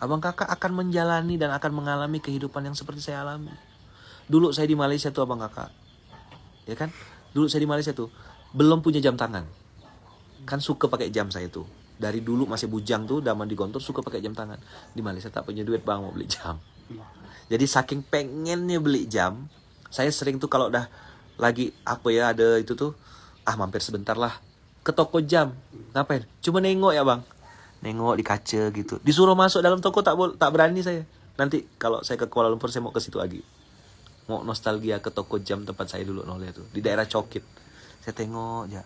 Abang kakak akan menjalani dan akan mengalami kehidupan yang seperti saya alami. Dulu saya di Malaysia tuh abang kakak, ya kan? Dulu saya di Malaysia tuh belum punya jam tangan. Kan suka pakai jam saya tuh. Dari dulu masih bujang tuh, daman di Gontor suka pakai jam tangan. Di Malaysia tak punya duit bang mau beli jam. Jadi saking pengennya beli jam, saya sering tuh kalau udah lagi apa ya ada itu tuh, mampir sebentar lah ke toko jam. Ngapain? Cuma nengok ya bang. Nengok di kaca gitu. Disuruh masuk dalam toko tak berani saya. Nanti kalau saya ke Kuala Lumpur saya mau ke situ lagi. Mau nostalgia ke toko jam tempat saya dulu nolnya tuh di daerah Cokit. Saya tengok ya.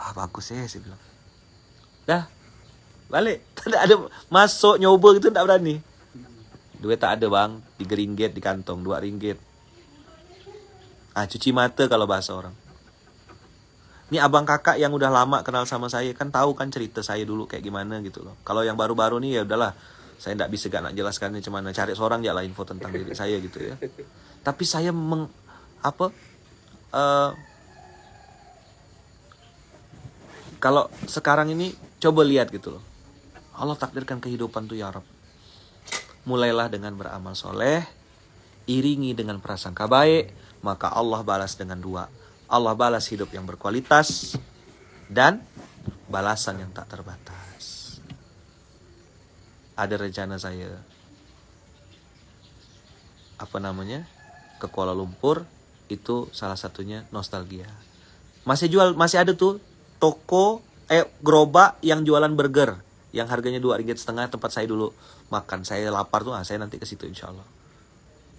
Wah bagus ya saya bilang. Dah balik. Tak ada masuk nyoba gitu tak berani. Duit tak ada bang. 3 ringgit di kantong, 2 ringgit. Cuci mata kalau bahasa orang. Ini abang kakak yang udah lama kenal sama saya kan tahu kan cerita saya dulu kayak gimana gitu loh. Kalau yang baru-baru nih ya udahlah, saya nggak bisa gak nak jelaskannya cuman cari seorang aja lah info tentang diri saya gitu ya. Tapi saya apa kalau sekarang ini coba lihat gitu loh. Allah takdirkan kehidupan tuh ya Rabb. Mulailah dengan beramal soleh, iringi dengan prasangka baik, maka Allah balas dengan dua. Allah balas hidup yang berkualitas dan balasan yang tak terbatas. Ada rencana saya ke Kuala Lumpur, itu salah satunya nostalgia. Masih ada tuh toko gerobak yang jualan burger yang harganya Rp2,5 tempat saya dulu makan. Saya lapar tuh, saya nanti ke situ insyaallah.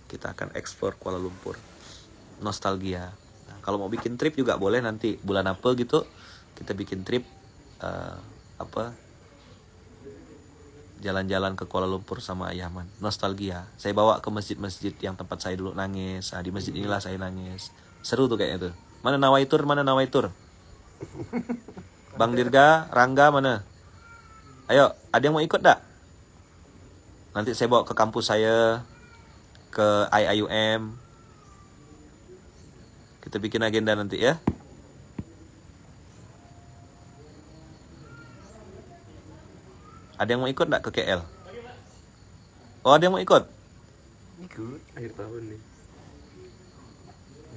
Kita akan eksplor Kuala Lumpur. Nostalgia. Nah, kalau mau bikin trip juga boleh nanti bulan apa gitu. Kita bikin trip jalan-jalan ke Kuala Lumpur sama Ayaman. Nostalgia. Saya bawa ke masjid-masjid yang tempat saya dulu nangis. Nah, di masjid inilah saya nangis. Seru tuh kayaknya tuh. Mana Nawaitur? Bang Dirga, Rangga mana? Ayo, ada yang mau ikut dak? Nanti saya bawa ke kampus saya, ke IIUM. Kita bikin agenda nanti ya. Ada yang mau ikut dak ke KL? Oh, ada yang mau ikut? Ikut akhir tahun nih.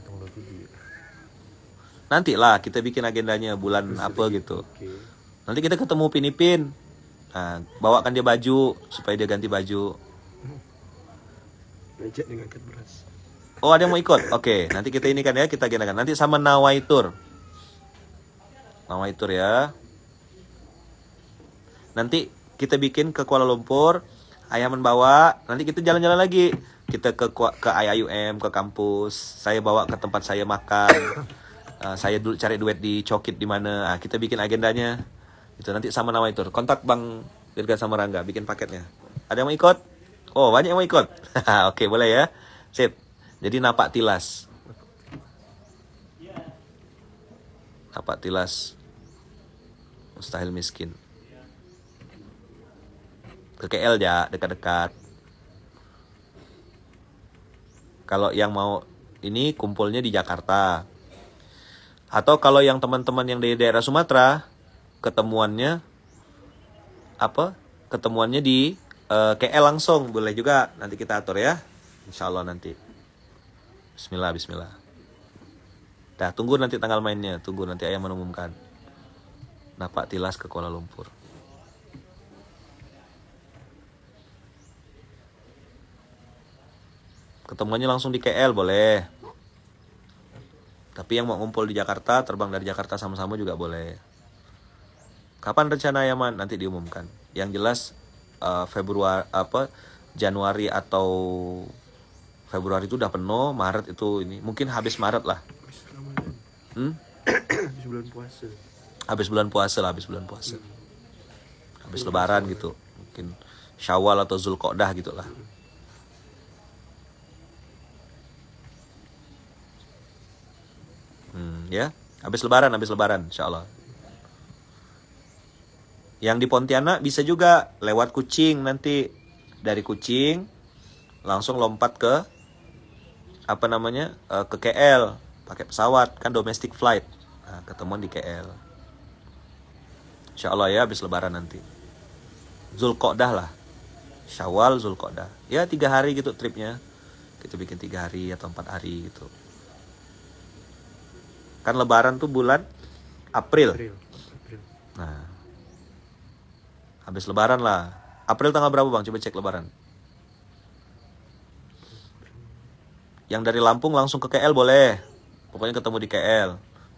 Tanggal 7. Nanti lah kita bikin agendanya bulan apa gitu. Oke. Nanti kita ketemu Pinipin. Nah, bawakan dia baju supaya dia ganti baju. Ngajak dengan angkat beras. Oh, ada yang mau ikut? Oke, nanti kita ini kan ya, kita agendakan. Nanti sama Nawaitur ya. Nanti kita bikin ke Kuala Lumpur, Ayaman bawa, nanti kita jalan-jalan lagi. Kita ke IIUM, ke kampus. Saya bawa ke tempat saya makan. Saya dulu cari duet di Cokit di mana. Kita bikin agendanya. Itu nanti sama Nawaitur. Kontak Bang Dirga sama Rangga bikin paketnya. Ada yang mau ikut? Oh, banyak yang mau ikut. Oke, boleh ya. Sip. Jadi Napak Tilas. Mustahil miskin. Ke KL ya, dekat-dekat. Kalau yang mau ini kumpulnya di Jakarta. Atau kalau yang teman-teman yang dari daerah Sumatera, ketemuannya di KL langsung, boleh juga. Nanti kita atur ya. Insyaallah nanti. Bismillah. Dah, tunggu nanti tanggal mainnya. Tunggu nanti ayah mengumumkan. Napak Tilas ke Kuala Lumpur. Ketemuannya langsung di KL boleh. Tapi yang mau ngumpul di Jakarta, terbang dari Jakarta sama-sama juga boleh. Kapan rencana Yaman? Nanti diumumkan. Yang jelas Januari atau Februari itu udah penuh, Maret itu ini. Mungkin habis Maret lah. Habis Ramadan. Habis bulan puasa. Habis bulan puasa. Habis Lebaran gitu. Mungkin Syawal atau Zulqa'dah gitu lah. Ya, habis Lebaran insyaallah. Yang di Pontianak bisa juga lewat Kucing nanti. Dari Kucing langsung lompat ke ke KL pakai pesawat, kan domestic flight. Nah, ketemuan di KL. Insyaallah ya, habis Lebaran nanti. Zulqa'dah lah. Syawal, Zulqa'dah. Ya 3 hari gitu tripnya. Kita bikin 3 hari atau 4 hari gitu. Kan Lebaran tuh bulan April. Nah, habis Lebaran lah. April tanggal berapa Bang? Coba cek Lebaran. Yang dari Lampung langsung ke KL boleh. Pokoknya ketemu di KL.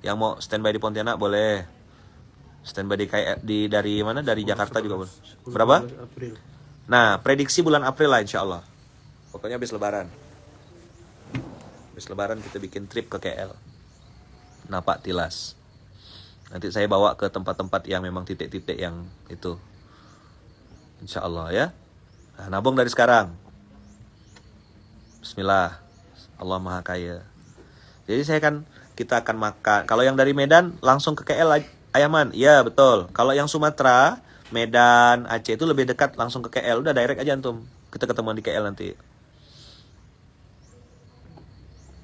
Yang mau standby di Pontianak boleh. Standby dari mana? Dari Jakarta juga boleh. Berapa? April. Nah, prediksi bulan April lah insyaallah. Pokoknya habis Lebaran. Habis Lebaran kita bikin trip ke KL. Napak Tilas. Nanti saya bawa ke tempat-tempat yang memang titik-titik yang itu. Insyaallah ya. Nah, nabung dari sekarang. Bismillah. Allah Maha Kaya. Jadi saya kan kita akan makan. Kalau yang dari Medan langsung ke KL Ayaman. Iya, betul. Kalau yang Sumatera, Medan, Aceh itu lebih dekat langsung ke KL. Udah direct aja antum. Kita ketemuan di KL nanti.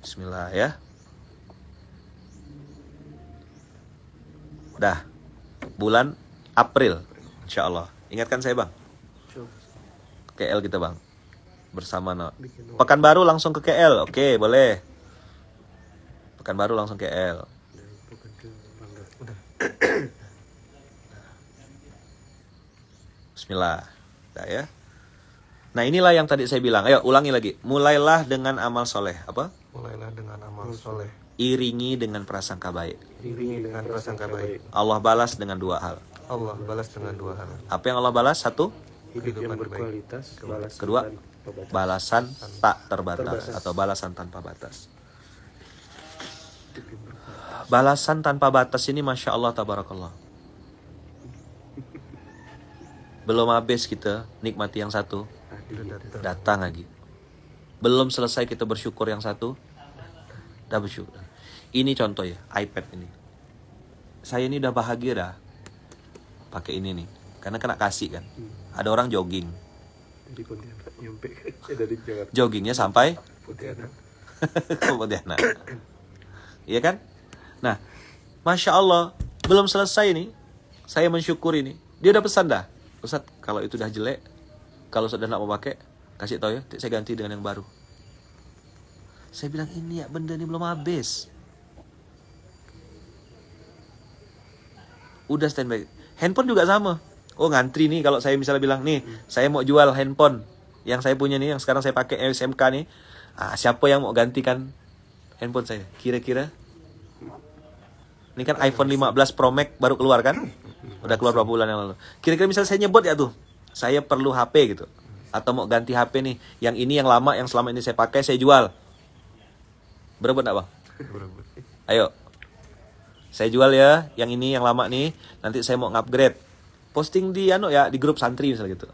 Bismillah ya. Dah. Bulan April, insya Allah. Ingatkan saya bang. KL kita bang. Bersama Pekanbaru langsung ke KL. Oke, boleh. Pekanbaru langsung ke KL. Bismillah. Dah ya. Nah inilah yang tadi saya bilang. Ayo ulangi lagi. Mulailah dengan amal soleh. Apa? Mulailah dengan amal soleh. Iringi dengan prasangka baik. Iringi dengan prasangka baik. Allah balas dengan dua hal. Allah balas dengan dua hal. Apa yang Allah balas? Satu. Hidup yang berkualitas. Kedua. Balasan tak terbatas. Atau balasan tanpa batas. Balasan tanpa batas ini Masya Allah tabarakallah. Belum habis kita nikmati yang satu, datang lagi. Belum selesai kita bersyukur yang satu, dah bersyukur. Ini contoh ya, iPad ini. Saya ini udah bahagia dah pakai ini nih, karena kena kasih kan. Ada orang jogging, Dari Pontianak nyampe dari Jakarta. joggingnya sampai Pontianak. ke Pontianak. Iya kan? Nah, Masya Allah, belum selesai nih, saya mensyukuri nih. Dia udah pesan dah, Ustaz, kalau itu udah jelek, kalau sudah nak mau pakai, kasih tahu ya, saya ganti dengan yang baru. Saya bilang ini ya benda ini belum habis. Udah standby. Handphone juga sama. Oh ngantri nih kalau saya misalnya bilang nih, saya mau jual handphone yang saya punya nih, yang sekarang saya pakai SMK nih. Siapa yang mau gantikan handphone saya? Kira-kira? Ini kan iPhone 15 Pro Max baru keluar kan? Udah keluar beberapa bulan yang lalu. Kira-kira misalnya saya nyebut ya tuh, saya perlu HP gitu. Atau mau ganti HP nih, yang ini yang lama, yang selama ini saya pakai, saya jual. Berapa enggak bang? Ayo. Saya jual ya, yang ini yang lama nih, nanti saya mau ngupgrade. Posting di di grup santri misalnya gitu.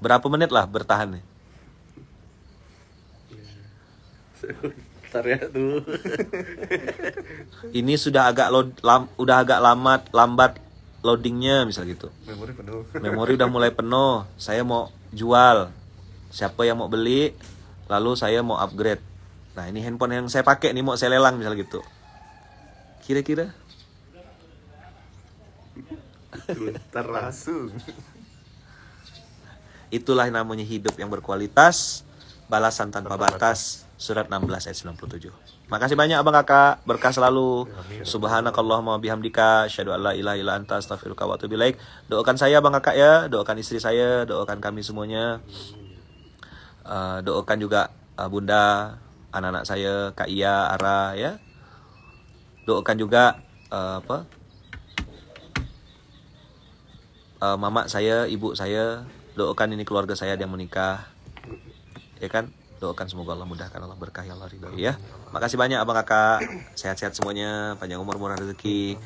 Berapa menit lah bertahan nih? Ntar ya tuh. Ini sudah agak lambat loadingnya misal gitu. Memori penuh. Memori udah mulai penuh. Saya mau jual. Siapa yang mau beli? Lalu saya mau upgrade. Nah ini handphone yang saya pakai nih mau saya lelang misal gitu. Kira-kira? Ntar langsung. Itulah namanya hidup yang berkualitas. Balasan tanpa batas. Surat 16 ayat 97. Makasih banyak abang kakak. Berkah selalu. Subhanakallahumma bihamdika. Asyhadu an la ilaha illa anta astaghfiruka wa atubu ilaik. Doakan saya abang kakak ya. Doakan istri saya. Doakan kami semuanya. Doakan juga bunda, anak-anak saya, Kak Iya, Ara ya. Doakan juga mama saya, ibu saya. Doakan ini keluarga saya yang menikah. Ya kan? Doakan semoga Allah mudahkan, Allah berkahi, Allah ridhoi ya. Makasih banyak abang kakak. Sehat-sehat semuanya, panjang umur, murah rezeki.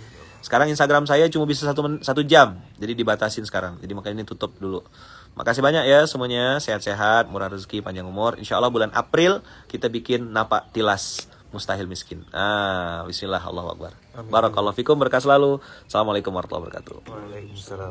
Sekarang Instagram saya cuma bisa 1 jam. Jadi dibatasin sekarang. Jadi makanya ini tutup dulu. Makasih banyak ya semuanya. Sehat-sehat, murah rezeki, panjang umur. Insya Allah bulan April kita bikin napak tilas mustahil miskin. Bismillah, Allahu Akbar. Barakallahu fikum, berkah selalu. Assalamualaikum warahmatullahi wabarakatuh. Waalaikumsalam.